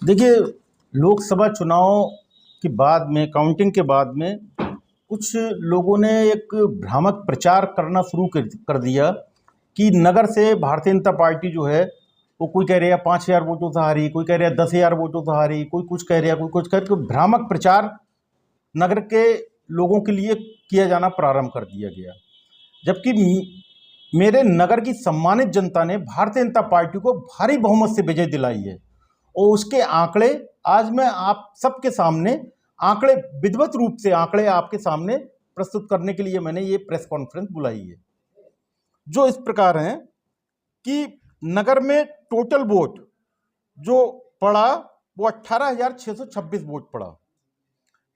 देखिए, लोकसभा चुनाव के बाद में, काउंटिंग के बाद में कुछ लोगों ने एक भ्रामक प्रचार करना शुरू कर दिया कि नगर से भारतीय जनता पार्टी जो है वो, कोई कह रहा है 5,000 वोटों से हारी, कोई कह रहा है 10,000 वोटों से हारी, कोई कुछ कह रहा है, कोई कुछ कह रहा है। तो भ्रामक प्रचार नगर के लोगों के लिए किया जाना प्रारंभ कर दिया गया, जबकि मेरे नगर की सम्मानित जनता ने भारतीय जनता पार्टी को भारी बहुमत से विजय दिलाई है। और उसके आंकड़े आज मैं आप सबके सामने, आंकड़े विधिवत रूप से आंकड़े आपके सामने प्रस्तुत करने के लिए मैंने ये प्रेस कॉन्फ्रेंस बुलाई है, जो इस प्रकार हैं कि नगर में टोटल वोट जो पड़ा वो 18,626 वोट पड़ा,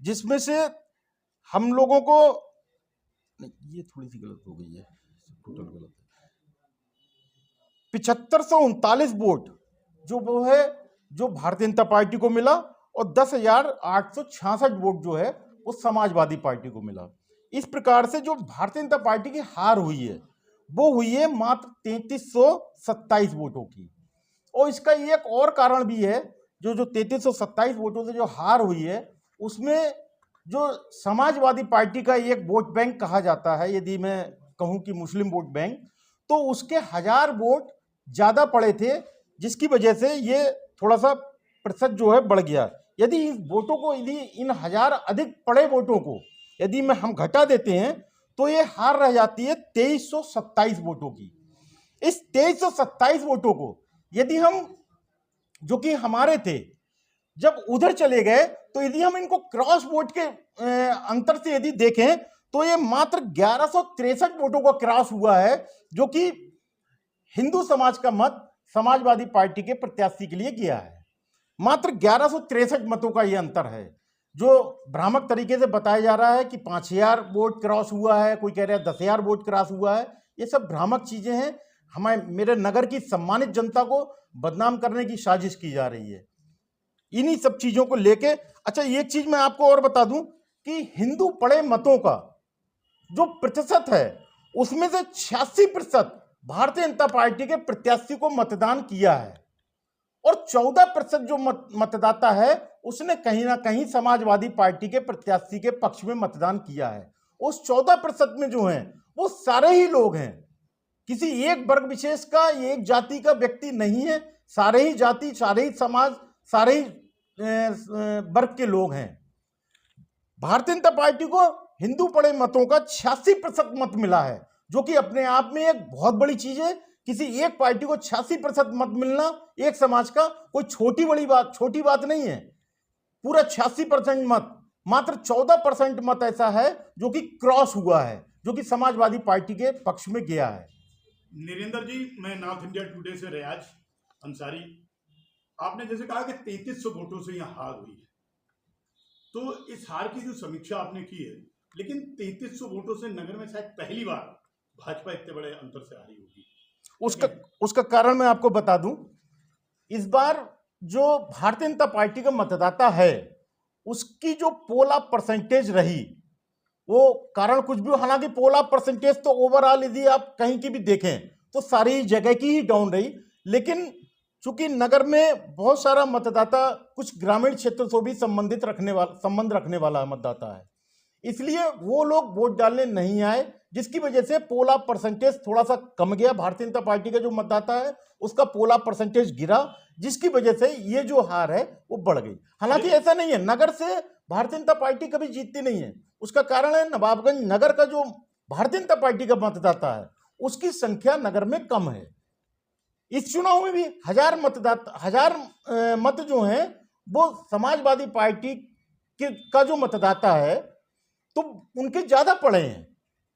जिसमें से हम लोगों को, ये थोड़ी सी गलत हो गई है, टोटल गलत है, 7539 वोट जो वो है जो भारतीय जनता पार्टी को मिला, और 10,866 वोट जो है वो समाजवादी पार्टी को मिला। इस प्रकार से जो भारतीय जनता पार्टी की हार हुई है वो हुई है मात्र 3327 वोटों की। और इसका एक और कारण भी है, जो 3327 वोटों से जो हार हुई है उसमें जो समाजवादी पार्टी का एक वोट बैंक कहा जाता है, यदि मैं कहूं कि मुस्लिम वोट बैंक, तो उसके 1000 वोट ज्यादा पड़े थे, जिसकी वजह से ये थोड़ा सा प्रतिशत जो है बढ़ गया। यदि इस वोटों को, यदि इन 1000 अधिक पड़े वोटों को यदि में हम घटा देते हैं तो ये हार रह जाती है 2327 वोटों की। इस 2327 वोटों को यदि हम, जो कि हमारे थे, जब उधर चले गए, तो यदि हम इनको क्रॉस वोट के अंतर से यदि देखें तो ये मात्र 1163 वोटों का क्रॉस हुआ है, जो कि हिंदू समाज का मत समाजवादी पार्टी के प्रत्याशी के लिए गया है। मात्र 1163 मतों का यह अंतर है, जो भ्रामक तरीके से बताया जा रहा है कि 5,000 वोट क्रॉस हुआ है, कोई कह रहा है 10,000 वोट क्रॉस हुआ है। ये सब भ्रामक चीजें हैं। हमें, मेरे नगर की सम्मानित जनता को बदनाम करने की साजिश की जा रही है इन्हीं सब चीजों को लेके। अच्छा, एक चीज मैं आपको और बता दूं कि हिंदू पड़े मतों का जो प्रतिशत है उसमें से 86% भारतीय जनता पार्टी के प्रत्याशी को मतदान किया है, और 14% जो मतदाता है उसने कहीं ना कहीं समाजवादी पार्टी के प्रत्याशी के पक्ष में मतदान किया है। उस 14% में जो है वो सारे ही लोग हैं, किसी एक वर्ग विशेष का, एक जाति का व्यक्ति नहीं है, सारे ही जाति, सारे ही समाज, सारे ही वर्ग के लोग हैं। भारतीय जनता पार्टी को हिंदू पड़े मतों का 86% मत मिला है, जो कि अपने आप में एक बहुत बड़ी चीज है। किसी एक पार्टी को 86% मत मिलना एक समाज का कोई छोटी बात नहीं है। पूरा 86% मत, मात्र 14% मत ऐसा है जो कि क्रॉस हुआ है, जो कि समाजवादी पार्टी के पक्ष में गया है। नरेंद्र जी, मैं नॉर्थ इंडिया टुडे से रियाज अंसारी। आपने जैसे कहा कि 3300 वोटों से यहां हार हुई है, तो इस हार की जो समीक्षा आपने की है, लेकिन 3300 वोटों से नगर में शायद पहली बार भाजपा इतने बड़े अंतर से हारी होगी। उसका कारण मैं आपको बता दूं। इस बार जो भारतीय जनता पार्टी का मतदाता है उसकी जो पोल ऑफ परसेंटेज रही, वो कारण कुछ भी, हालांकि पोल ऑफ परसेंटेज तो ओवरऑल यदि आप कहीं की भी देखें तो सारी जगह की ही डाउन रही, लेकिन चूंकि नगर में बहुत सारा मतदाता कुछ ग्रामीण क्षेत्र से भी संबंध रखने वाला मतदाता है, इसलिए वो लोग वोट डालने नहीं आए, जिसकी वजह से पोल ऑफ परसेंटेज थोड़ा सा कम गया। भारतीय जनता पार्टी का जो मतदाता है उसका पोल ऑफ परसेंटेज गिरा, जिसकी वजह से ये जो हार है वो बढ़ गई। हालांकि ऐसा नहीं है, नगर से भारतीय जनता पार्टी कभी जीतती नहीं है। उसका कारण है नवाबगंज नगर का जो भारतीय जनता पार्टी का मतदाता है उसकी संख्या नगर में कम है। इस चुनाव में भी 1000 मत जो हैं वो समाजवादी पार्टी का जो मतदाता है तो उनके ज्यादा पड़े हैं,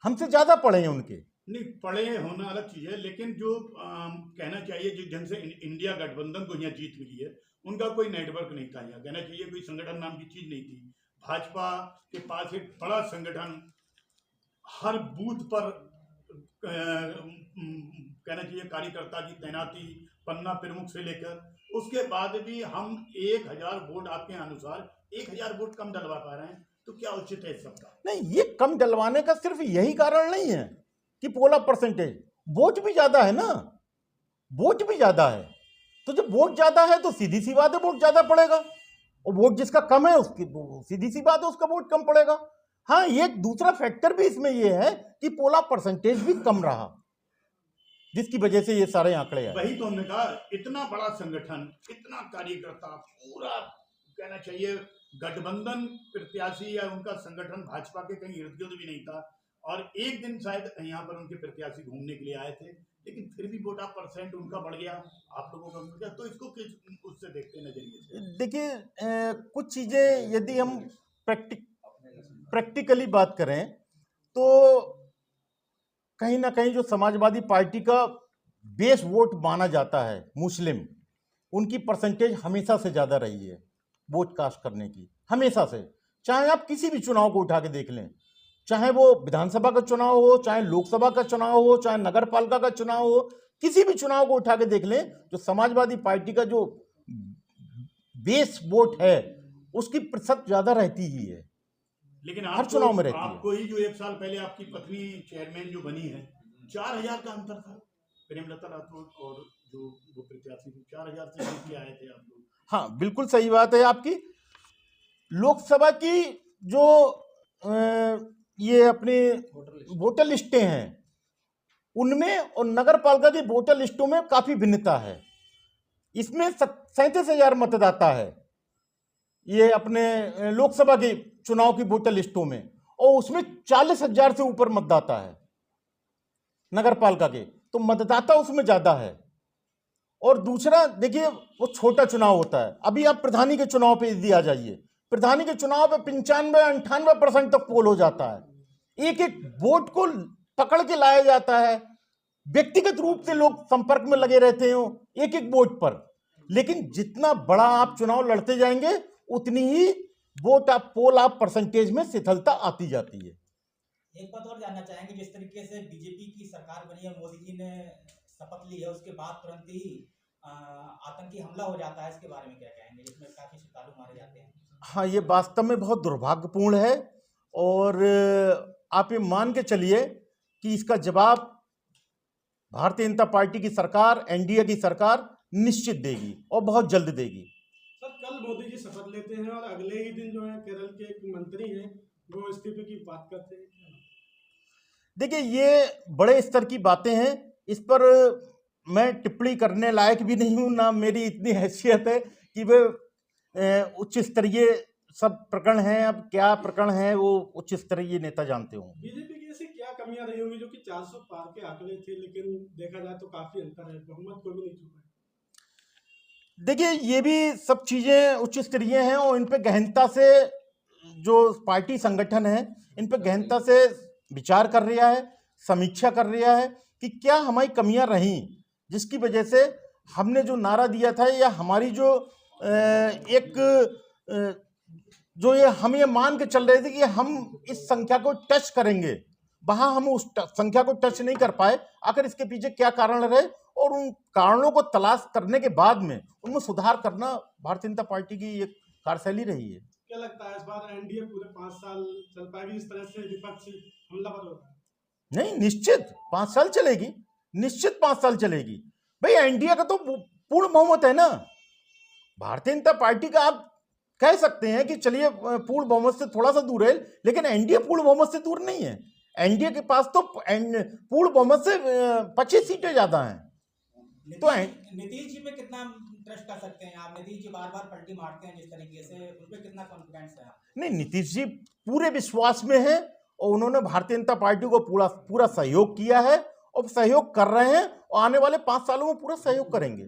हमसे ज्यादा पड़े हैं उनके। नहीं, पड़े होना अलग चीज है, लेकिन जो कहना चाहिए, जो जन से इंडिया गठबंधन को यहाँ जीत मिली है, उनका कोई नेटवर्क नहीं था। यहाँ कहना चाहिए कोई संगठन नाम की चीज नहीं थी। भाजपा के पास एक बड़ा संगठन, हर बूथ पर कहना चाहिए कार्यकर्ता की तैनाती, पन्ना प्रमुख से लेकर, उसके बाद भी हम 1000 वोट आपके अनुसार 1000 वोट कम डलवा पा रहे हैं, तो क्या उचित है सबका? नहीं, ये कम डलवाने का सिर्फ यही कारण नहीं है कि पोल ऑफ परसेंटेज, वोट भी ज्यादा है ना, वोट भी ज्यादा है। तो जब वोट ज्यादा है तो सीधी सी बात है वोट ज्यादा पड़ेगा, और वोट जिसका कम है उसकी सीधी सी बात है उसका वोट कम पड़ेगा। हाँ, एक दूसरा फैक्टर भी इसमें यह है कि पोला परसेंटेज भी कम रहा, जिसकी वजह से ये सारे आंकड़े आए। वही तो हमने कहा, इतना बड़ा संगठन, इतना कार्यकर्ता, पूरा कहना चाहिए गठबंधन प्रत्याशी या उनका संगठन भाजपा के कहीं इर्द गिर्द भी नहीं था, और एक दिन शायद यहाँ पर उनके प्रत्याशी घूमने के लिए आए थे, लेकिन फिर भी वोटा परसेंट उनका बढ़ गया, आप लोगों का बढ़ गया। तो इसको किस उससे देखते नजरिए से? देखिए, कुछ चीजें यदि हम प्रैक्टिकली बात करें तो कहीं ना कहीं जो समाजवादी पार्टी का बेस वोट माना जाता है मुस्लिम, उनकी परसेंटेज हमेशा से ज्यादा रही है वोट कास्ट करने की, हमेशा से। चाहे आप किसी भी चुनाव को उठा के देख लें, चाहे वो विधानसभा का चुनाव हो, चाहे लोकसभा का चुनाव हो, चाहे नगर पालिका का चुनाव हो, किसी भी चुनाव को उठा के देख लें, जो समाजवादी पार्टी का जो बेस वोट है उसकी प्रतिशत ज्यादा रहती ही है, लेकिन हर चुनाव में रहती है। आपको ही जो 1 साल पहले आपकी पत्नी चेयरमैन जो बनी है, 4000 का अंतर था प्रेमलता राठौर और जो वो प्रत्याशी थे, 4000 से जीत के आए थे आप लोग। हाँ, बिल्कुल सही बात है आपकी। लोकसभा की जो ये अपनी वोटर लिस्टें हैं उनमें और नगर पालिका की वोटर लिस्टों में काफी भिन्नता है। इसमें 37,000 मतदाता है ये अपने लोकसभा के चुनाव की वोटर लिस्टों में, और उसमें 40,000 से ऊपर मतदाता है नगर पालिका के, तो मतदाता उसमें ज्यादा है। और दूसरा देखिए, वो छोटा चुनाव होता है। अभी आप प्रधानी के चुनाव पे यदि आ जाइए, प्रधानी के चुनाव पे 95-98% तक पोल हो जाता है, एक एक वोट को पकड़ के लाया जाता है, व्यक्तिगत रूप से लोग संपर्क में लगे रहते हो एक एक वोट पर। लेकिन जितना बड़ा आप चुनाव लड़ते जाएंगे उतनी ही वोट आप पोल आप परसेंटेज में शिथिलता आती जाती है। एक बात और जानना चाहेंगे, जिस तरीके से बीजेपी की सरकार बनी है, मोदी जी ने शपथ ली है, उसके बाद तुरंत ही आतंकी हमला हो जाता है, इसके बारे में क्या कहेंगे, जिसमें काफी श्रद्धालु मारे जाते हैं? हाँ, ये वास्तव में बहुत दुर्भाग्यपूर्ण है, और आप ये मान के चलिए कि इसका जवाब भारतीय जनता पार्टी की सरकार, एनडीए की सरकार निश्चित देगी और बहुत जल्द देगी। सर, कल मोदी जी शपथ लेते हैं और अगले ही दिन जो है केरल के एक मंत्री हैं वो इस्तीफे की बात करते हैं। देखिए, ये बड़े स्तर की बातें हैं, इस पर मैं टिप्पणी करने लायक भी नहीं हूं, ना मेरी इतनी हैसियत है कि वे उच्च स्तरीय सब प्रकरण हैं। अब क्या प्रकरण है वो उच्च स्तरीय नेता जानते होंगे। बीजेपी की ऐसी क्या कमियां रही होंगी जो कि 400 पार के आंकड़े थे, लेकिन देखा जाए तो काफी अंतर है, बहुमत को भी नहीं छुपा है। देखिए, ये भी सब चीजें उच्च स्तरीय हैं, और इन पे गहनता से जो पार्टी संगठन है इन पे गहनता से विचार कर रहा है, समीक्षा कर रहा है कि क्या हमारी कमियां रहीं जिसकी वजह से हमने जो नारा दिया था, या हमारी जो हम ये मान के चल रहे थे कि हम इस संख्या को टच करेंगे, वहां हम उस संख्या को टच नहीं कर पाए। आखिर इसके पीछे क्या कारण रहे, और उन कारणों को तलाश करने के बाद में उनमें सुधार करना भारतीय जनता पार्टी की एक कार्यशैली रही है। क्या लगता है इस बार एनडीए पूरे 5 साल चल पाएगी इस तरह से विपक्ष हमलावर होता है? नहीं, निश्चित 5 साल चलेगी, निश्चित 5 साल चलेगी। भाई, एनडीए का तो पूर्ण बहुमत है ना। भारतीय जनता पार्टी का आप कह सकते हैं कि चलिए पूर्ण बहुमत से थोड़ा सा दूर है, लेकिन एनडीए पूर्ण बहुमत से दूर नहीं है। एनडीए के पास तो पूर्ण बहुमत से 25 सीटें ज्यादा हैं। तो नीतीश जी पे कितना ट्रस्ट कर सकते हैं आप? नीतीश जी बार बार पलटी मारते हैं जिस तरीके से, उन पे कितना कॉन्फिडेंस है आप? नहीं, नीतीश जी पूरे विश्वास में है, और उन्होंने भारतीय जनता पार्टी को पूरा सहयोग किया है, और सहयोग कर रहे हैं, और आने वाले 5 सालों में पूरा सहयोग करेंगे।